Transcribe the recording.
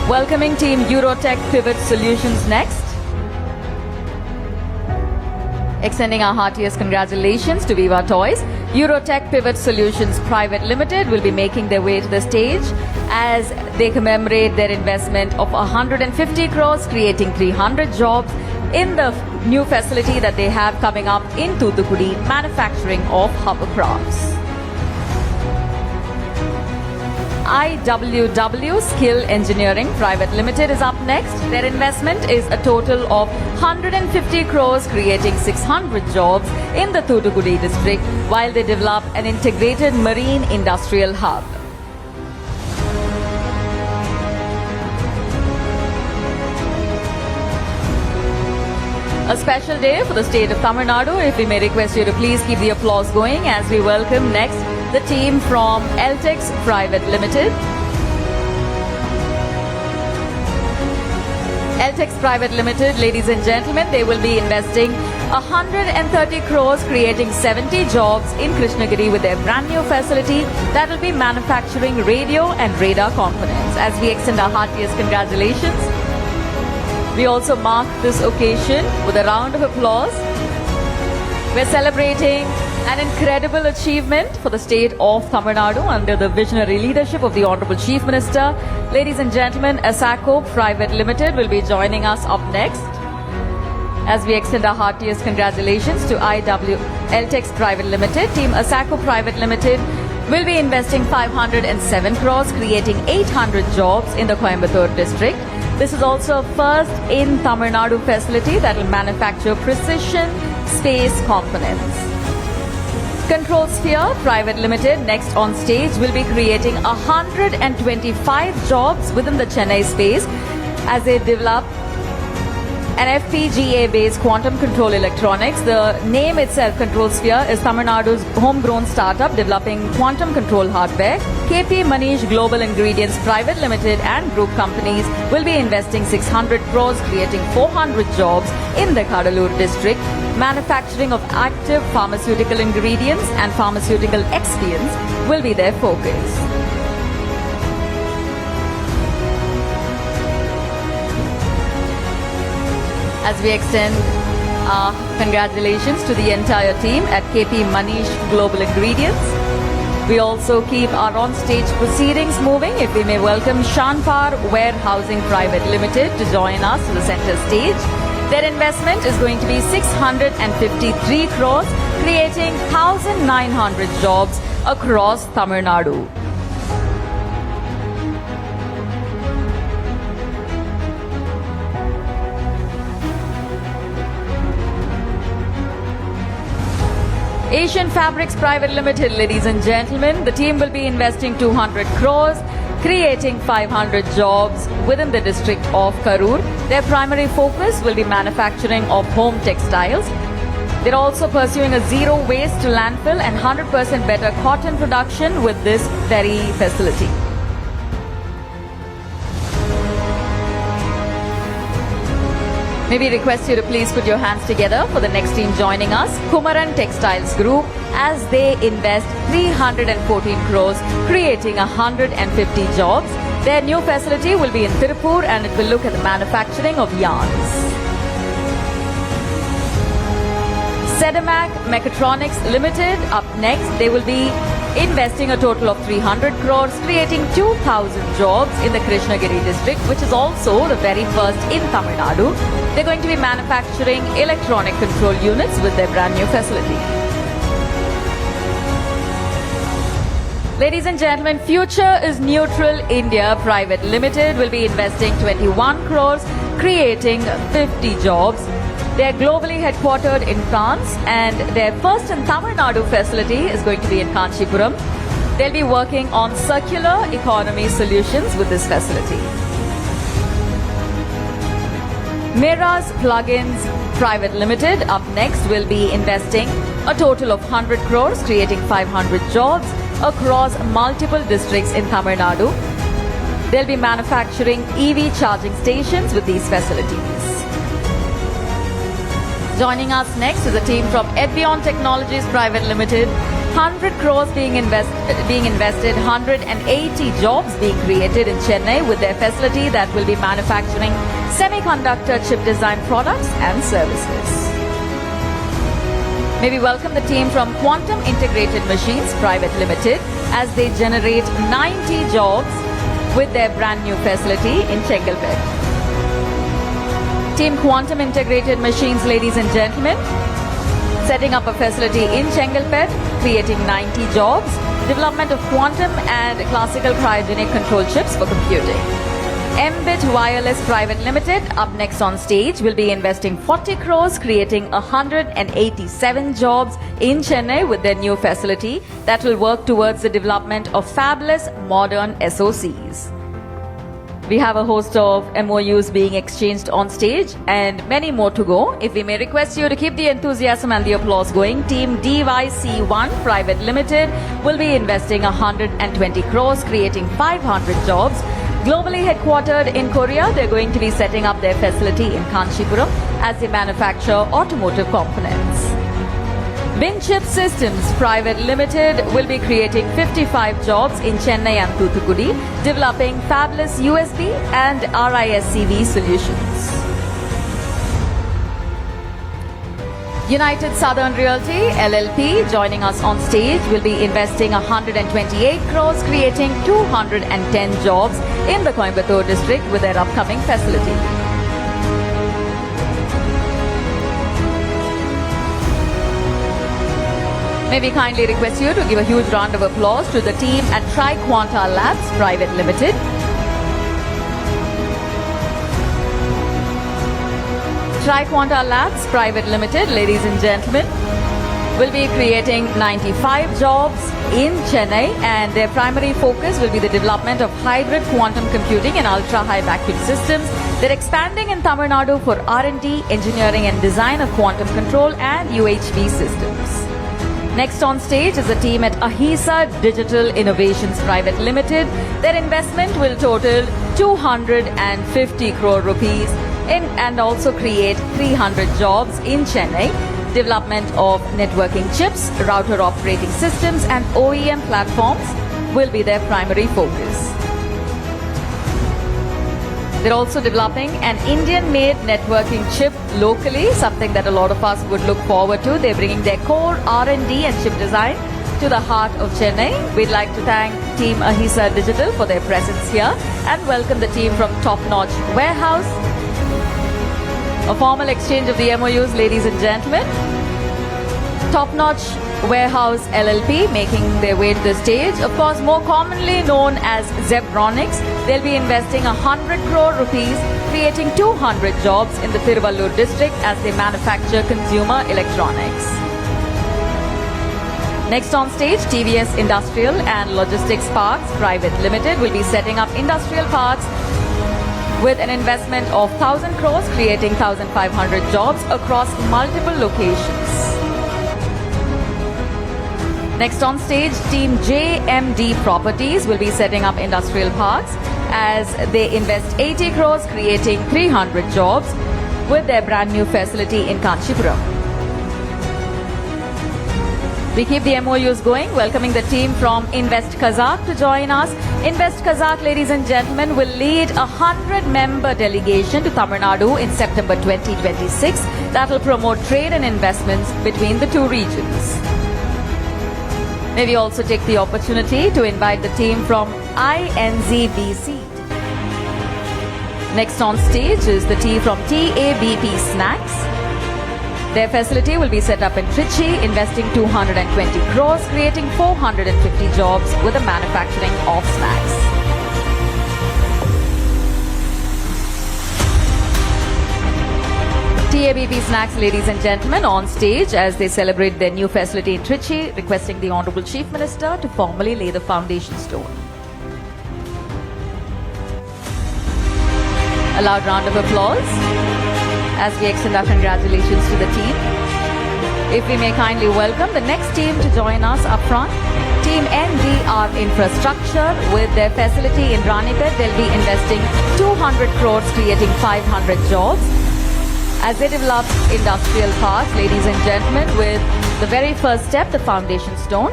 Welcoming team Eurotech Pivot Solutions next. Extending our heartiest congratulations to Viva Toys. Eurotech Pivot Solutions Private Limited will be making their way to the stage as they commemorate their investment of 150 crores, creating 300 jobs in the new facility that they have coming up in Thoothukudi, manufacturing of hovercrafts. IWW Skill Engineering Private Limited is up next. Their investment is a total of 150 crores, creating 600 jobs in the Thoothukudi district while they develop an integrated marine industrial hub. A special day for the state of Tamil Nadu. If we may request you to please keep the applause going as we welcome next the team from Eltex Private Limited. Eltex Private Limited, ladies and gentlemen, they will be investing 130 crores, creating 70 jobs in Krishnagiri with their brand new facility that will be manufacturing radio and radar components. As we extend our heartiest congratulations, we also mark this occasion with a round of applause. We're celebrating an incredible achievement for the state of Tamil Nadu under the visionary leadership of the Honorable Chief Minister. Ladies and gentlemen, Asaco Private Limited will be joining us up next as we extend our heartiest congratulations to Eltex Private Limited. Team Asaco Private Limited will be investing 507 crores, creating 800 jobs in the Coimbatore district. This is also first in Tamil Nadu facility that will manufacture precision space components. Control Sphere Private Limited, next on stage, will be creating 125 jobs within the Chennai space as they develop an FPGA-based quantum control electronics. The name itself, Control Sphere, is Tamil Nadu's homegrown startup developing quantum control hardware. KP Manish Global Ingredients Private Limited and group companies will be investing 600 crores, creating 400 jobs in the Kadalur district. Manufacturing of active pharmaceutical ingredients and pharmaceutical excipients will be their focus. As we extend our congratulations to the entire team at KP Manish Global Ingredients, we also keep our on-stage proceedings moving. If we may welcome Shanpar Warehousing Private Limited to join us to the center stage. Their investment is going to be 653 crores, creating 1,900 jobs across Tamil Nadu. Asian Fabrics Private Limited, ladies and gentlemen, the team will be investing 200 crores, creating 500 jobs within the district of Karur. Their primary focus will be manufacturing of home textiles. They're also pursuing a zero waste to landfill and 100% better cotton production with this very facility. May we request you to please put your hands together for the next team joining us, Kumaran Textiles Group, as they invest 314 crores, creating 150 jobs. Their new facility will be in Tirupur and it will look at the manufacturing of yarns. Sedemac Mechatronics Limited, up next, they will be investing a total of 300 crores, creating 2,000 jobs in the Krishnagiri district, which is also the very first in Tamil Nadu. They're going to be manufacturing electronic control units with their brand new facility. Ladies and gentlemen, Future is Neutral India Private Limited will be investing 21 crores, creating 50 jobs. They are globally headquartered in France and their first in Tamil Nadu facility is going to be in Kanchipuram. They'll be working on circular economy solutions with this facility. Miras Plugins Private Limited, up next, will be investing a total of 100 crores, creating 500 jobs across multiple districts in Tamil Nadu. They'll be manufacturing EV charging stations with these facilities. Joining us next is a team from Edbion Technologies Private Limited. 100 crores being invested, 180 jobs being created in Chennai with their facility that will be manufacturing semiconductor chip design products and services. May we welcome the team from Quantum Integrated Machines Private Limited as they generate 90 jobs with their brand new facility in Chengalpet. Team Quantum Integrated Machines, ladies and gentlemen, setting up a facility in Chengalpet, creating 90 jobs, development of quantum and classical cryogenic control chips for computing. Mbit Wireless Private Limited, up next on stage, will be investing 40 crores, creating 187 jobs in Chennai with their new facility that will work towards the development of fabulous modern SoCs. We have a host of MOUs being exchanged on stage and many more to go. If we may request you to keep the enthusiasm and the applause going, Team DYC1 Private Limited will be investing 120 crores, creating 500 jobs. Globally headquartered in Korea, they're going to be setting up their facility in Kanchipuram as they manufacture automotive components. Winchip Systems Private Limited will be creating 55 jobs in Chennai and Thoothukudi, developing fabulous USB and RISCV solutions. United Southern Realty LLP, joining us on stage, will be investing 128 crores, creating 210 jobs in the Coimbatore district with their upcoming facility. May we kindly request you to give a huge round of applause to the team at Triquanta Labs Private Limited. Triquanta Labs Private Limited, ladies and gentlemen, will be creating 95 jobs in Chennai, and their primary focus will be the development of hybrid quantum computing and ultra-high vacuum systems. They're expanding in Tamil Nadu for R&D, engineering and design of quantum control and UHV systems. Next on stage is the team at Ahisa Digital Innovations Private Limited. Their investment will total 250 crore rupees and also create 300 jobs in Chennai. Development of networking chips, router operating systems and OEM platforms will be their primary focus. They're also developing an Indian-made networking chip locally, something that a lot of us would look forward to. They're bringing their core R&D and chip design to the heart of Chennai. We'd like to thank Team Ahisa Digital for their presence here and welcome the team from Top Notch Warehouse. A formal exchange of the MOUs, ladies and gentlemen. Top Notch Warehouse LLP making their way to the stage. Of course, more commonly known as Zebronics. They'll be investing 100 crore rupees, creating 200 jobs in the Thiruvallur district as they manufacture consumer electronics. Next on stage, TVS Industrial and Logistics Parks Private Limited will be setting up industrial parks with an investment of 1,000 crores, creating 1,500 jobs across multiple locations. Next on stage, Team JMD Properties will be setting up industrial parks as they invest 80 crores, creating 300 jobs with their brand new facility in Kanchipuram. We keep the MOUs going, welcoming the team from Invest Kazakh to join us. Invest Kazakh, ladies and gentlemen, will lead a 100-member delegation to Tamil Nadu in September 2026 that will promote trade and investments between the two regions. May we also take the opportunity to invite the team from INZBC. Next on stage is the team from TABP Snacks. Their facility will be set up in Trichy, investing 220 crores, creating 450 jobs with the manufacturing of snacks. TABP Snacks, ladies and gentlemen, on stage as they celebrate their new facility in Trichy, requesting the Honourable Chief Minister to formally lay the foundation stone. A loud round of applause as we extend our congratulations to the team. If we may kindly welcome the next team to join us up front, Team NDR Infrastructure with their facility in Ranipet. They'll be investing 200 crores, creating 500 jobs as they develop industrial parks, ladies and gentlemen, with The very first step, the foundation stone.